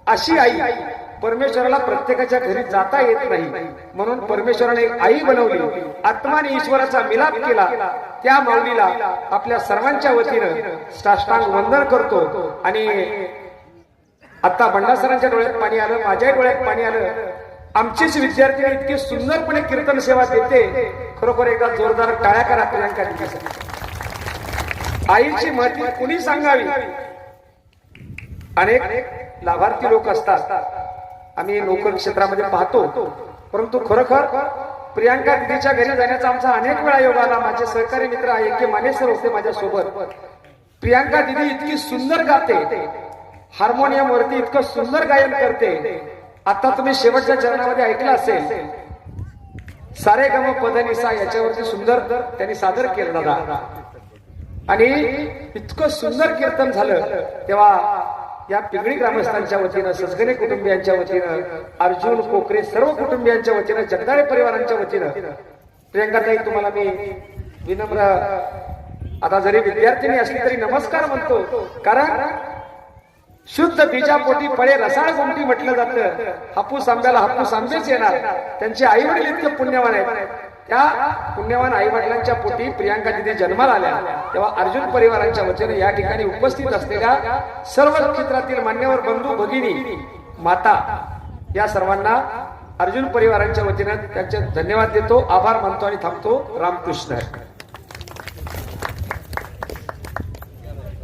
अशी आई परमेश्वराला प्रत्येकाच्या घरी जाता येत नाही, म्हणून परमेश्वराने एक आई बनवली, आत्माने ईश्वराचा मिलाप केला। त्या माऊलीला आपल्या सर्वांच्या वतीनं साष्टांग वंदन करतो। आणि आता बंडासरांच्या डोळ्यात पाणी आलं, माझ्या डोळ्यात पाणी आलं। आमचीच विद्यार्थी इतकी सुंदरपणे कीर्तन सेवा देते, खरोखर एकदा जोरदार टाळ्या करा प्रियांका दीदीसाठी। आईची महती कुणी सांगावी? अनेक लाभार्थी लोक असतात, आम्ही नोकर क्षेत्रामध्ये पाहतो, परंतु खरोखर प्रियांका दीदीच्या घरी जाण्याचा आमचा अनेक वेळा योग आला। माझे सहकारी मित्र A.K. मानेसर होते माझ्या सोबत। प्रियांका दीदी इतकी सुंदर गाते, हार्मोनियम वरती इतकं सुंदर गायन करते। आता तुम्ही शेवटच्या चरणामध्ये ऐकलं असेल, सारे गम पधनिसा याच्यावरती सुंदर त्यांनी सादर केलं दादा, आणि इतकं सुंदर कीर्तन झालं। तेव्हा या पिंगळी ग्रामस्थांच्या वतीनं, सजगणे कुटुंबियांच्या वतीनं, अर्जुन कोकरे सर्व कुटुंबियांच्या वतीनं, जगदाळे परिवारांच्या वतीनं प्रियांकाताई तुम्हाला मी विनम्र, आता जरी विद्यार्थिनी असली तरी नमस्कार म्हणतो। कारण शुद्ध बीजापोटी फळे रसाळ गोमटी म्हटलं जातं। हापूस आंब्याला हापूस आंबेच येणार। त्यांचे आई वडील इतके पुण्यवान आहेत, त्या पुण्यवान आई वडिलांच्या पोटी प्रियांका दीदी जन्माला आल्या। तेव्हा अर्जुन परिवारांच्या वतीने या ठिकाणी उपस्थित असलेल्या सर्व क्षेत्रातील मान्यवर बंधू भगिनी माता या सर्वांना अर्जुन परिवारांच्या वतीने त्यांचे धन्यवाद देतो, आभार मानतो आणि थांबतो। रामकृष्ण।